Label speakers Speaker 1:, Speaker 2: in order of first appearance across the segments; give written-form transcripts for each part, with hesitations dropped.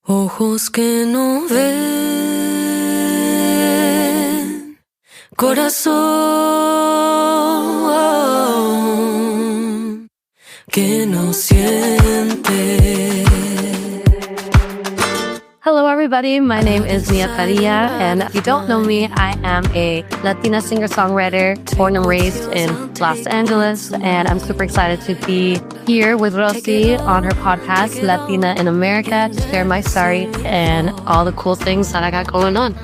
Speaker 1: Ojos que no ven, corazón que no siente.
Speaker 2: Hello, everybody. My name is Nia Padilla, and if you don't know me, I am a Latina singer-songwriter born and raised in Los Angeles, and I'm super excited to be here with Rosie on her podcast, Latina in America, to share my story and all the cool things that I got going on.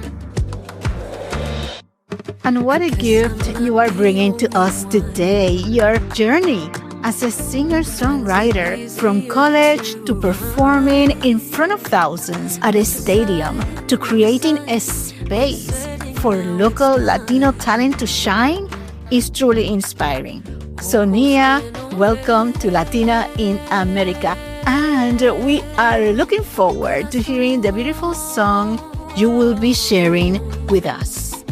Speaker 3: And what a gift you are bringing to us today, your journey as a singer-songwriter from college to performing in front of thousands at a stadium to creating a space for local Latino talent to shine is truly inspiring. So Nia, welcome to Latina in America. And we are looking forward to hearing the beautiful song you will be sharing with us.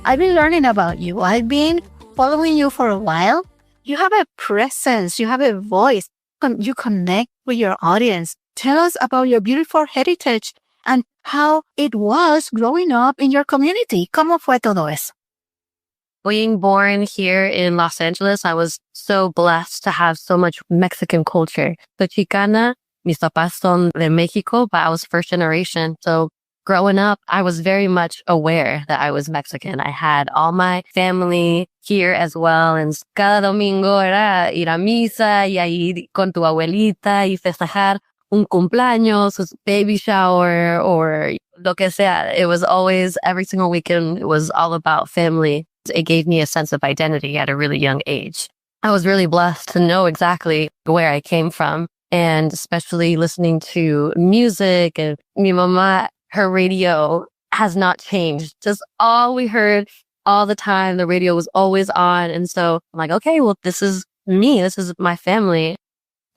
Speaker 3: I've been learning about you. I've been following you for a while. You have a presence, you have a voice, you connect with your audience. Tell us about your beautiful heritage and how it was growing up in your community. ¿Cómo fue todo eso?
Speaker 2: Being born here in Los Angeles, I was so blessed to have so much Mexican culture. So Chicana, mis papás son de Mexico, but I was first generation. So growing up, I was very much aware that I was Mexican. I had all my family here as well. And cada domingo era ir a misa y ir con tu abuelita y festejar un cumpleaños, a baby shower, or lo que sea. It was always, every single weekend, it was all about family. It gave me a sense of identity at a really young age. I was really blessed to know exactly where I came from, and especially listening to music. And mi mamá, her radio has not changed. Just all we heard all the time. The radio was always on. And so I'm like, okay, well, this is me. This is my family.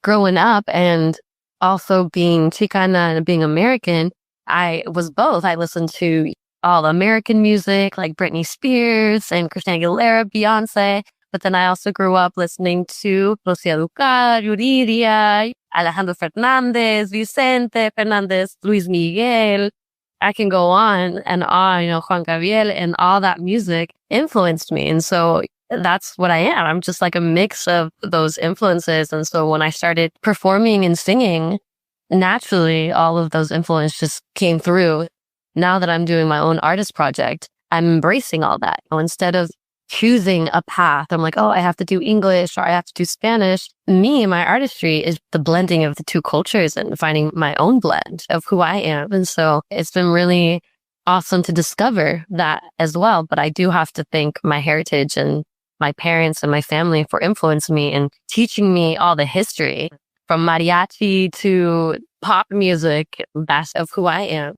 Speaker 2: Growing up and also being Chicana and being American, I was both. I listened to all American music like Britney Spears and Christina Aguilera, Beyonce. But then I also grew up listening to Rocío Dúrcal, Yuridia, Alejandro Fernández, Vicente Fernández, Luis Miguel. I can go on and on, Juan Gabriel, and all that music influenced me. And so that's what I am. I'm just like a mix of those influences. And so when I started performing and singing, naturally, all of those influences just came through. Now that I'm doing my own artist project, I'm embracing all that. Instead of choosing a path, I'm like, oh, I have to do English or I have to do Spanish. Me and my artistry is the blending of the two cultures and finding my own blend of who I am. And so it's been really awesome to discover that as well. But I do have to thank my heritage and my parents and my family for influencing me and teaching me all the history from mariachi to pop music. That's of who I am.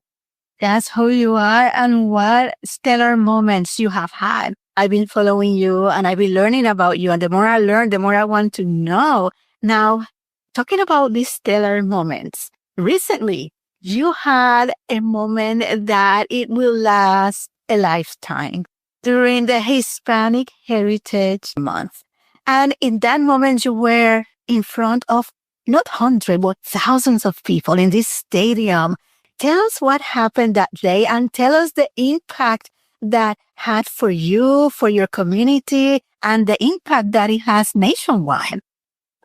Speaker 3: That's who you are, and what stellar moments you have had. I've been following you and I've been learning about you. And the more I learn, the more I want to know. Now, talking about these stellar moments, recently you had a moment that it will last a lifetime during the Hispanic Heritage Month. And in that moment, you were in front of not hundreds, but thousands of people in this stadium. Tell us what happened that day and tell us the impact that had for you, for your community, and the impact that it has nationwide.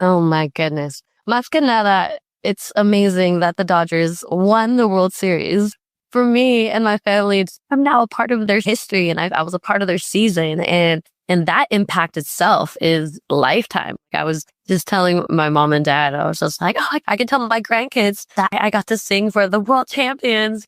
Speaker 2: Oh my goodness. Más que nada, it's amazing that the Dodgers won the World Series. For me and my family, I'm now a part of their history, and I was a part of their season. And that impact itself is lifetime. I was just telling my mom and dad, I was just like, oh, I can tell my grandkids that I got to sing for the world champions.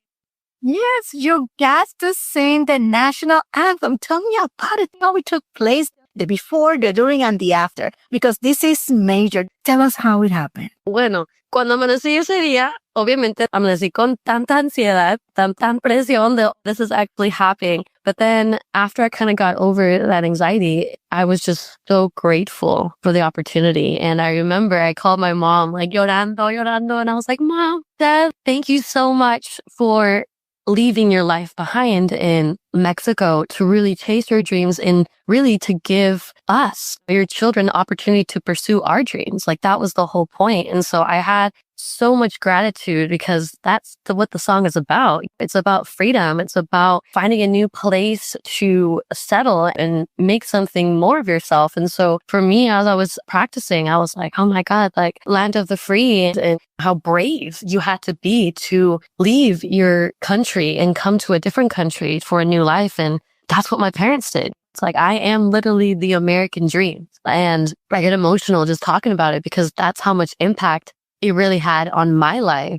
Speaker 3: Yes, you got to sing the national anthem. Tell me about it, how it took place, the before, the during, and the after, because this is major. Tell us how it happened.
Speaker 2: Bueno, cuando amanecí ese día, obviamente amanecí con tanta ansiedad, tanta presión de this is actually happening. But then after I kind of got over that anxiety, I was just so grateful for the opportunity. And I remember I called my mom like llorando. And I was like, Mom, Dad, thank you so much for leaving your life behind and Mexico to really chase your dreams and really to give us, your children, the opportunity to pursue our dreams. Like that was the whole point. And so I had so much gratitude because that's what the song is about. It's about freedom. It's about finding a new place to settle and make something more of yourself. And so for me, as I was practicing, I was like, oh my God, like land of the free, and how brave you had to be to leave your country and come to a different country for a new life. And that's what my parents did. It's like, I am literally the American dream. And I get emotional just talking about it because that's how much impact it really had on my life,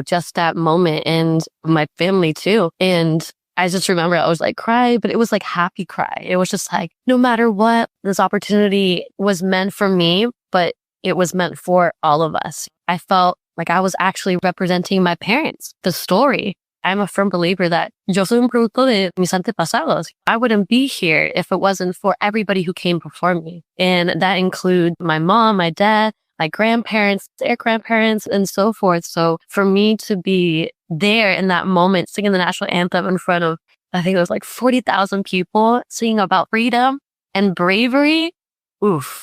Speaker 2: just that moment, and my family too. And I just remember I was like cry, but it was like happy cry. It was just like, no matter what, this opportunity was meant for me, but it was meant for all of us. I felt like I was actually representing my parents, the story. I'm a firm believer that yo soy un producto de mis antepasados. I wouldn't be here if it wasn't for everybody who came before me. And that includes my mom, my dad, my grandparents, their grandparents, and so forth. So for me to be there in that moment, singing the national anthem in front of, I think it was like 40,000 people, singing about freedom and bravery,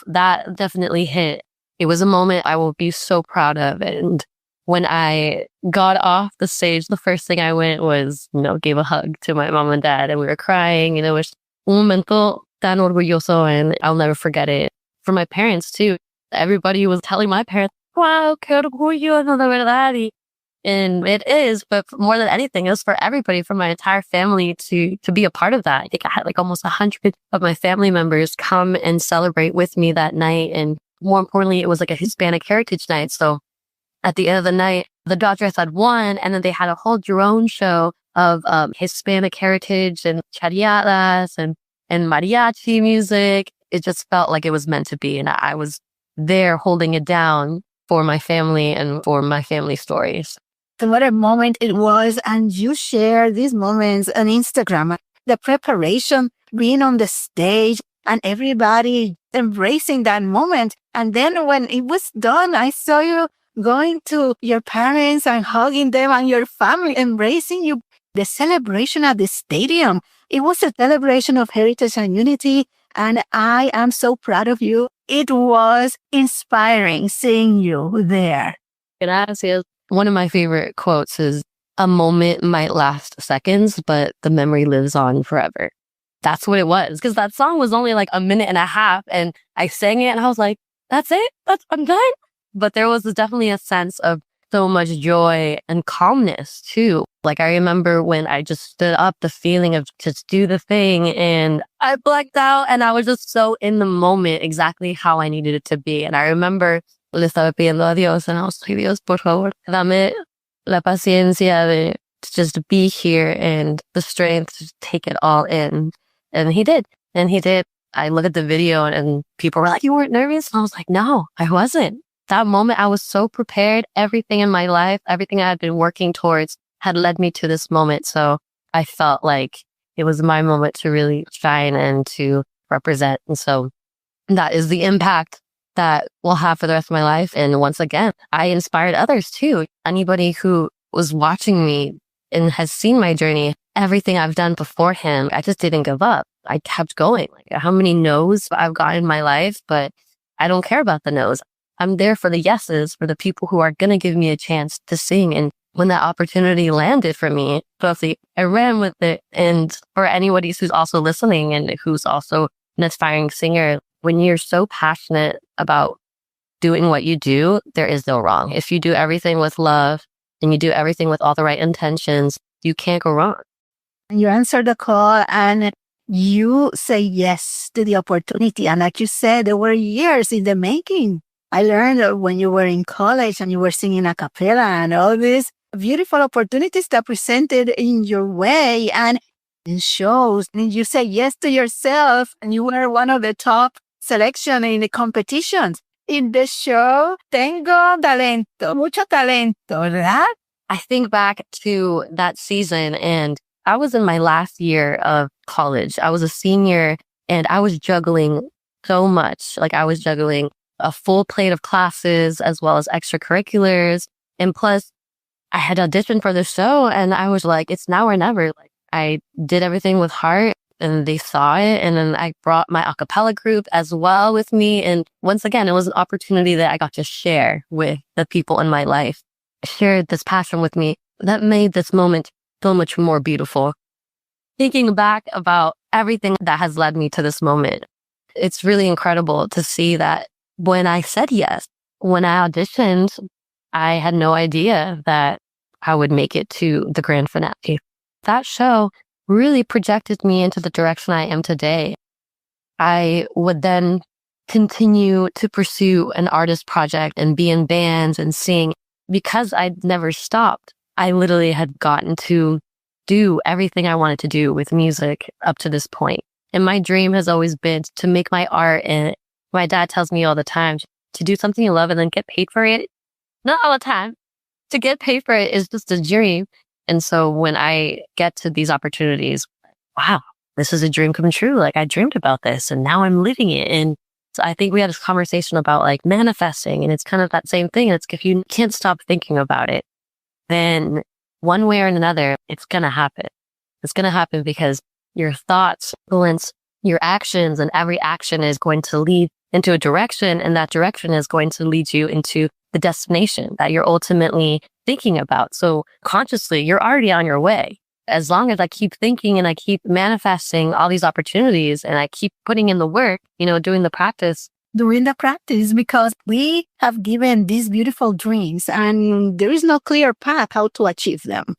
Speaker 2: that definitely hit. It was a moment I will be so proud of. And when I got off the stage, the first thing I went was, gave a hug to my mom and dad, and we were crying, and it was un momento tan orgulloso, and I'll never forget it. For my parents too. Everybody was telling my parents, wow, qué orgullo, no, de verdad. And it is, but more than anything, it was for everybody, for my entire family to be a part of that. I think I had like almost 100 of my family members come and celebrate with me that night. And more importantly, it was like a Hispanic heritage night. So at the end of the night, the Dodgers had won, and then they had a whole drone show of Hispanic heritage and chariadas and mariachi music. It just felt like it was meant to be. And I was there holding it down for my family and for my family stories.
Speaker 3: And what a moment it was. And you share these moments on Instagram, the preparation, being on the stage, and everybody embracing that moment. And then when it was done, I saw you going to your parents and hugging them, and your family embracing you. The celebration at the stadium, it was a celebration of heritage and unity. And I am so proud of you. It was inspiring seeing you there.
Speaker 2: Gracias. One of my favorite quotes is, a moment might last seconds, but the memory lives on forever. That's what it was. Because that song was only like a minute and a half, and I sang it and I was like, that's it? I'm done? But there was definitely a sense of so much joy and calmness too. Like I remember when I just stood up, the feeling of just do the thing, and I blacked out, and I was just so in the moment, exactly how I needed it to be. And I remember le estaba pidiendo a Dios, and I was like, Dios, por favor, dame la paciencia de just be here and the strength to take it all in. And he did. And he did. I look at the video and people were like, you weren't nervous? And I was like, no, I wasn't. That moment, I was so prepared. Everything in my life, everything I had been working towards had led me to this moment. So I felt like it was my moment to really shine and to represent. And so that is the impact that we'll have for the rest of my life. And once again, I inspired others too. Anybody who was watching me and has seen my journey, everything I've done beforehand, I just didn't give up. I kept going. Like how many no's I've gotten in my life, but I don't care about the no's. I'm there for the yeses, for the people who are going to give me a chance to sing. And when that opportunity landed for me, firstly, I ran with it. And for anybody who's also listening and who's also an aspiring singer, when you're so passionate about doing what you do, there is no wrong. If you do everything with love and you do everything with all the right intentions, you can't go wrong.
Speaker 3: You answer the call and you say yes to the opportunity. And like you said, there were years in the making. I learned when you were in college and you were singing a cappella and all these beautiful opportunities that presented in your way and in shows. And you say yes to yourself, and you were one of the top selection in the competitions. In the show, Tengo Talento, Mucho Talento, ¿verdad?
Speaker 2: I think back to that season, and I was in my last year of college. I was a senior, and I was juggling so much. Like I was juggling a full plate of classes as well as extracurriculars. And plus, I had auditioned for the show, and I was like, it's now or never. Like, I did everything with heart and they saw it. And then I brought my a cappella group as well with me. And once again, it was an opportunity that I got to share with the people in my life, shared this passion with me that made this moment so much more beautiful. Thinking back about everything that has led me to this moment, it's really incredible to see that when I said yes, when I auditioned, I had no idea that I would make it to the grand finale. That show really projected me into the direction I am today. I would then continue to pursue an artist project and be in bands and sing. Because I'd never stopped, I literally had gotten to do everything I wanted to do with music up to this point. And my dream has always been to make my art. And my dad tells me all the time to do something you love and then get paid for it. Not all the time. To get paid for it is just a dream. And so when I get to these opportunities, wow, this is a dream come true. Like I dreamed about this and now I'm living it. And so I think we had this conversation about like manifesting, and it's kind of that same thing. It's if you can't stop thinking about it, then one way or another, it's going to happen. It's going to happen because your thoughts influence your actions, and every action is going to lead into a direction, and that direction is going to lead you into the destination that you're ultimately thinking about. So consciously, you're already on your way. As long as I keep thinking and I keep manifesting all these opportunities and I keep putting in the work, doing the practice.
Speaker 3: Doing the practice, because we have given these beautiful dreams and there is no clear path how to achieve them.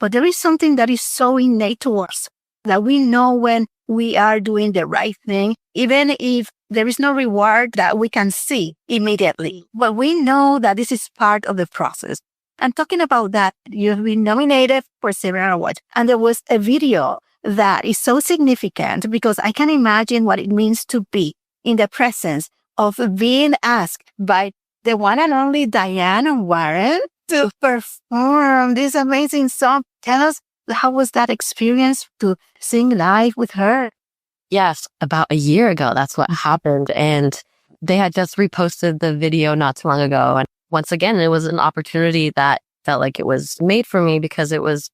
Speaker 3: But there is something that is so innate to us that we know when we are doing the right thing, even if there is no reward that we can see immediately. But we know that this is part of the process. And talking about that, you've been nominated for several awards. And there was a video that is so significant because I can imagine what it means to be in the presence of being asked by the one and only Diane Warren to perform this amazing song. Tell us, how was that experience to sing live with her?
Speaker 2: Yes, about a year ago, that's what happened. And they had just reposted the video not too long ago. And once again, it was an opportunity that felt like it was made for me because it was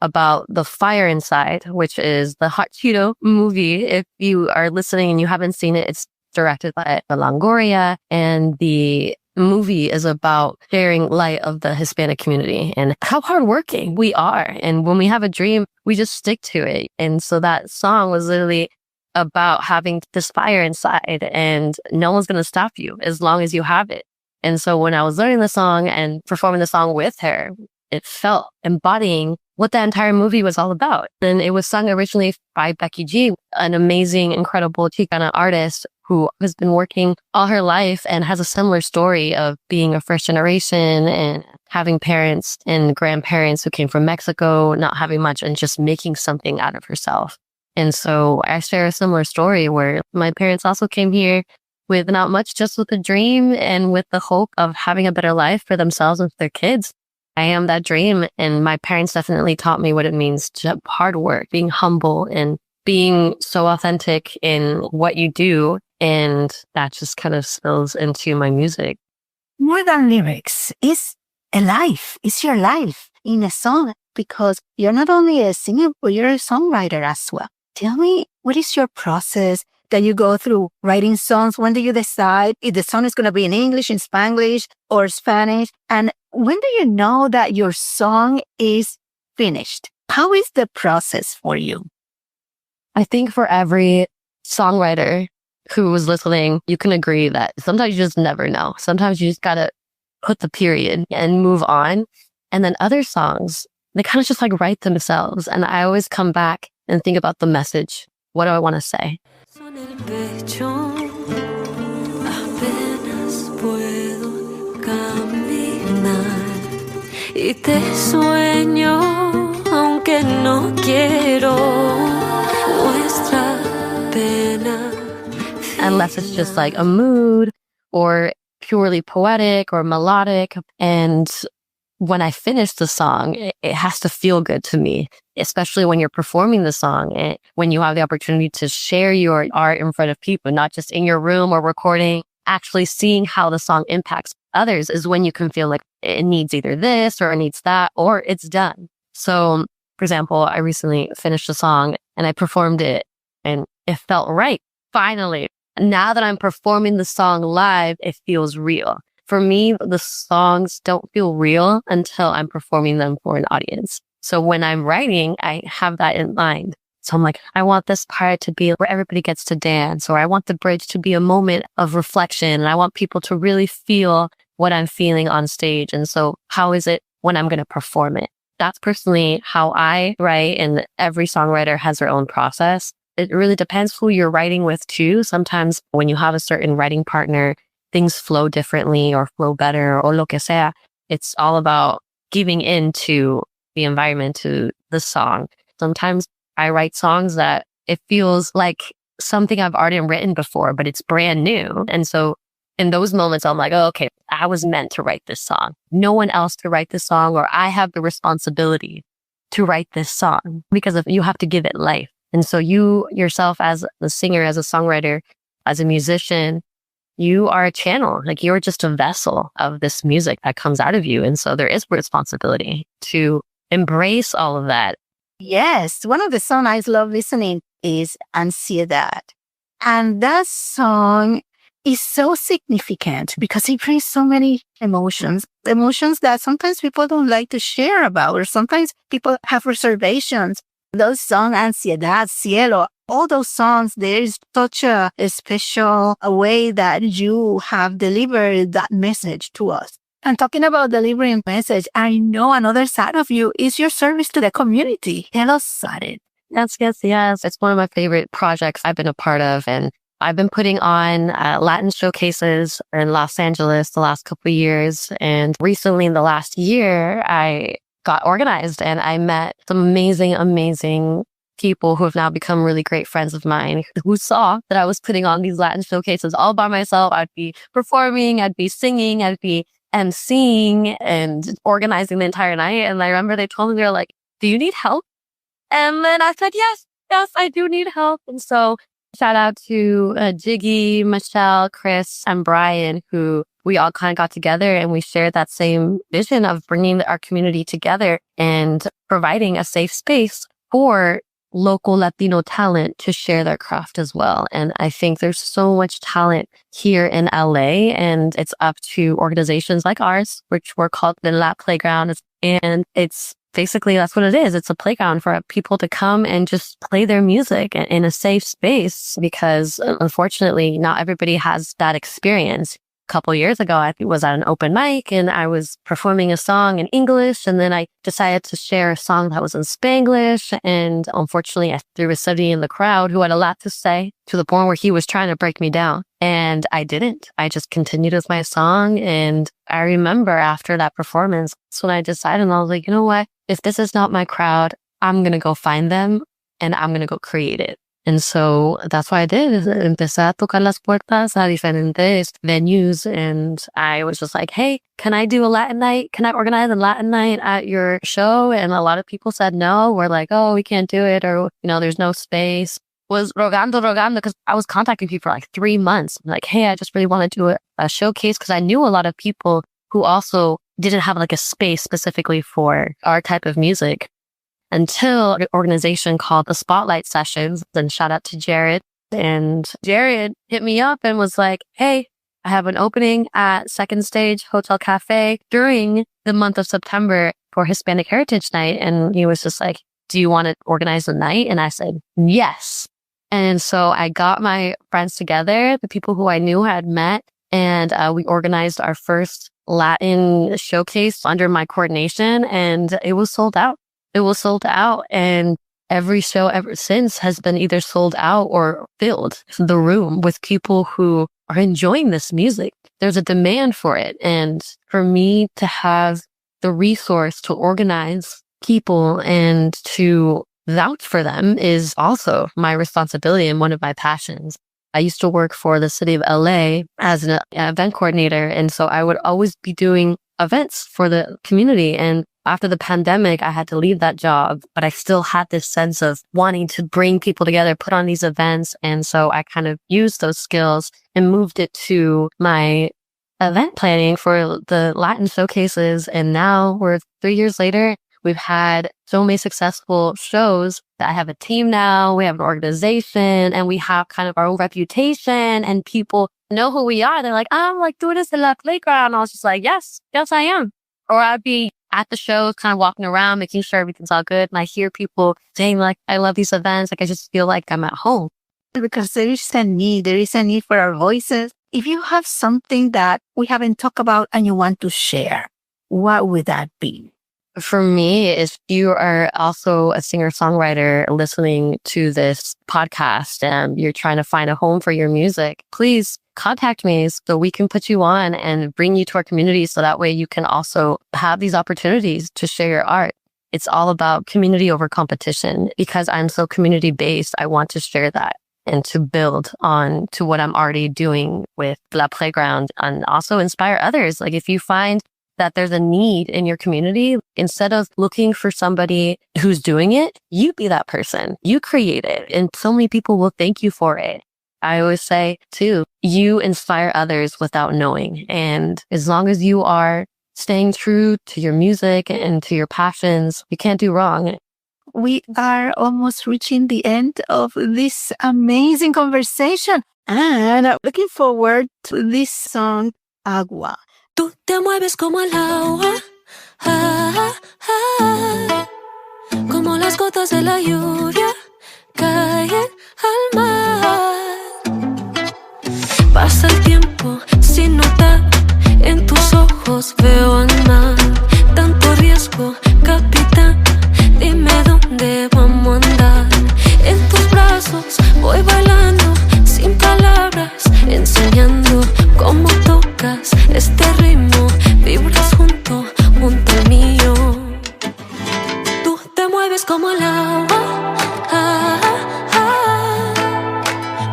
Speaker 2: about the fire inside, which is the Hot Cheeto movie. If you are listening and you haven't seen it, it's directed by Longoria, and the movie is about sharing light of the Hispanic community and how hardworking we are. And when we have a dream, we just stick to it. And so that song was literally about having this fire inside, and no one's going to stop you as long as you have it. And so when I was learning the song and performing the song with her, it felt embodying what the entire movie was all about. And it was sung originally by Becky G, an amazing, incredible Chicana artist who has been working all her life and has a similar story of being a first generation and having parents and grandparents who came from Mexico, not having much, and just making something out of herself. And so I share a similar story where my parents also came here with not much, just with a dream and with the hope of having a better life for themselves and for their kids. I am that dream, and my parents definitely taught me what it means to have hard work, being humble and being so authentic in what you do. And that just kind of spills into my music.
Speaker 3: More than lyrics, it's a life. It's your life in a song, because you're not only a singer, but you're a songwriter as well. Tell me, what is your process that you go through writing songs? When do you decide if the song is going to be in English, in Spanglish, or Spanish? And when do you know that your song is finished? How is the process for you?
Speaker 2: I think for every songwriter who was listening, you can agree that sometimes you just never know. Sometimes you just got to put the period and move on. And then other songs, they kind of just like write themselves. And I always come back and think about the message. What do I want to say?
Speaker 1: Y te sueño, aunque no quiero nuestra pena.
Speaker 2: Unless it's just like a mood or purely poetic or melodic. And when I finish the song, it has to feel good to me, especially when you're performing the song and when you have the opportunity to share your art in front of people, not just in your room or recording. Actually seeing how the song impacts others is when you can feel like it needs either this or it needs that or it's done. So For example, I recently finished a song and I performed it and it felt right. Finally, now that I'm performing the song live, it feels real. For me, the songs don't feel real until I'm performing them for an audience. So when I'm writing, I have that in mind. So I'm like, I want this part to be where everybody gets to dance, or I want the bridge to be a moment of reflection. And I want people to really feel what I'm feeling on stage. And so how is it when I'm going to perform it? That's personally how I write, and every songwriter has their own process. It really depends who you're writing with too. Sometimes when you have a certain writing partner, things flow differently or flow better or lo que sea. It's all about giving into the environment, to the song. Sometimes I write songs that it feels like something I've already written before, but it's brand new. And so in those moments, I'm like, oh, okay, I was meant to write this song. No one else to write this song, or I have the responsibility to write this song, because you have to give it life. And so you yourself as a singer, as a songwriter, as a musician, you are a channel. Like, you're just a vessel of this music that comes out of you. And so there is responsibility to embrace all of that.
Speaker 3: Yes, one of the songs I love listening is Ansiedad. And that song is so significant because it brings so many emotions that sometimes people don't like to share about, or sometimes people have reservations. Those songs, Ansiedad, Cielo, all those songs, there is such a special way that you have delivered that message to us. And talking about delivering message, I know another side of you is your service to the community. Tell us about it.
Speaker 2: Yes. It's one of my favorite projects I've been a part of. And I've been putting on Latin showcases in Los Angeles the last couple of years. And recently in the last year, I got organized and I met some amazing people who have now become really great friends of mine, who saw that I was putting on these Latin showcases all by myself. I'd be performing, I'd be singing, I'd be emceeing and organizing the entire night. And I remember they told me, they're like, do you need help? And then I said, yes, I do need help. And so shout out to Jiggy, Michelle, Chris, and Brian, who we all kind of got together and we shared that same vision of bringing our community together and providing a safe space for local Latino talent to share their craft as well. And I think there's so much talent here in LA, and it's up to organizations like ours, which we're called the Lat Playground. And it's basically, that's what it is. It's a playground for people to come and just play their music in a safe space, because unfortunately, not everybody has that experience. A couple of years ago, I was at an open mic and I was performing a song in English, and then I decided to share a song that was in Spanglish. And unfortunately, there was somebody in the crowd who had a lot to say, to the point where he was trying to break me down. And I didn't. I just continued with my song. And I remember after that performance, that's when I decided, and I was like, you know what? If this is not my crowd, I'm going to go find them and I'm going to go create it. And so that's what I did. Empecé a tocar las puertas a diferentes venues. And I was just like, hey, can I do a Latin night? Can I organize a Latin night at your show? And a lot of people said no. We're like, oh, we can't do it. Or, there's no space. Was rogando, because I was contacting people for like 3 months. I'm like, hey, I just really want to do a showcase, because I knew a lot of people who also didn't have like a space specifically for our type of music, until an organization called the Spotlight Sessions. And shout out to Jared. And Jared hit me up and was like, hey, I have an opening at Second Stage Hotel Cafe during the month of September for Hispanic Heritage Night. And he was just like, do you want to organize the night? And I said, yes. And so I got my friends together, the people who I knew had met, and we organized our first Latin showcase under my coordination, and it was sold out. And every show ever since has been either sold out or filled the room with people who are enjoying this music. There's a demand for it. And for me to have the resource to organize people and to vouch for them is also my responsibility and one of my passions. I used to work for the city of LA as an event coordinator. And so I would always be doing events for the community. And after the pandemic, I had to leave that job, but I still had this sense of wanting to bring people together, put on these events. And so I kind of used those skills and moved it to my event planning for the Latin showcases. And now we're 3 years later. We've had so many successful shows that I have a team now, we have an organization, and we have kind of our own reputation, and people know who we are. They're like, I'm like doing this in the playground. I was just like, yes, I am. Or I'd be at the shows, kind of walking around, making sure everything's all good. And I hear people saying like, I love these events. Like, I just feel like I'm at home.
Speaker 3: Because there is a need for our voices. If you have something that we haven't talked about and you want to share, what would that be?
Speaker 2: For me, if you are also a singer-songwriter listening to this podcast and you're trying to find a home for your music, please contact me so we can put you on and bring you to our community so that way you can also have these opportunities to share your art. It's all about community over competition. Because I'm so community-based, I want to share that and to build on to what I'm already doing with La Playground and also inspire others. Like if you find that there's a need in your community, instead of looking for somebody who's doing it, you be that person. You create it. And so many people will thank you for it. I always say too, you inspire others without knowing. And as long as you are staying true to your music and to your passions, you can't do wrong.
Speaker 3: We are almost reaching the end of this amazing conversation. And I'm looking forward to this song, Agua.
Speaker 1: Tú te mueves como el agua, como las gotas de la lluvia caen al mar. Pasa el tiempo sin notar, en tus ojos veo al mar. Tanto riesgo, capitán, dime dónde vamos a andar. En tus brazos voy bailando, sin palabras, enseñando cómo tocas este ritmo, vibras junto al mío. Tú te mueves como el agua,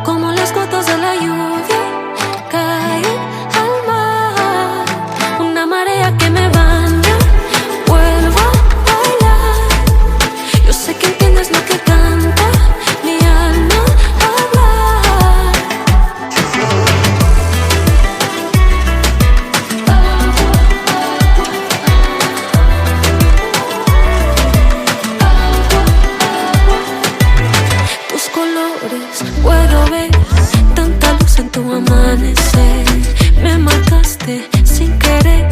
Speaker 1: como las gotas de la lluvia caen al mar. Una marea que me baña, vuelvo a bailar. Yo sé que entiendes lo que canta mi alma hablar. Tus colores puedo ver, tanta luz en tu amanecer. Me marcaste sin querer,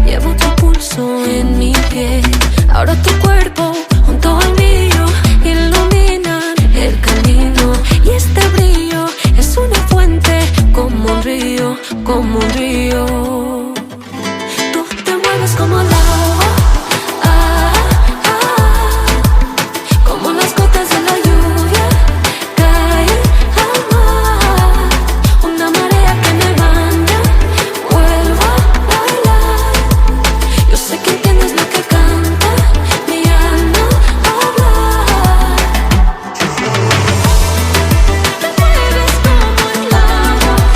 Speaker 1: llevo tu pulso en mi piel. Ahora tu cuerpo junto al mío iluminan el camino. Y este brillo es una fuente como un río, como un río. Tú te mueves como el agua, como las gotas de la lluvia caen al mar. Una marea que me baña, vuelvo a bailar. Yo sé que entiendes lo que canta mi alma hablar. Te mueves como el agua,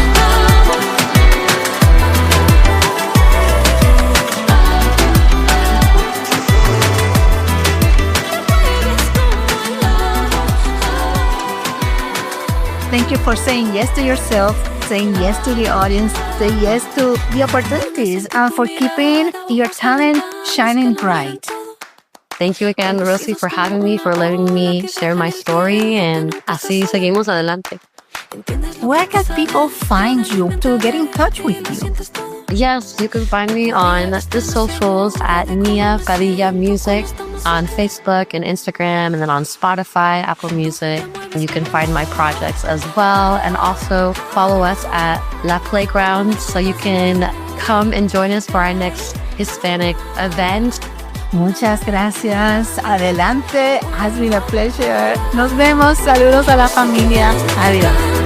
Speaker 3: Thank you for saying yes to yourself, saying yes to the audience, saying yes to the opportunities, and for keeping your talent shining bright.
Speaker 2: Thank you again, Rosie, for having me, for letting me share my story, and así seguimos adelante.
Speaker 3: Where can people find you to get in touch with you?
Speaker 2: Yes, you can find me on the socials at Nia Padilla Music on Facebook and Instagram, and then on Spotify, Apple Music. You can find my projects as well, and also follow us at La Playground so you can come and join us for our next Hispanic event.
Speaker 3: Muchas gracias. Adelante. Has been a pleasure. Nos vemos. Saludos a la familia. Adiós.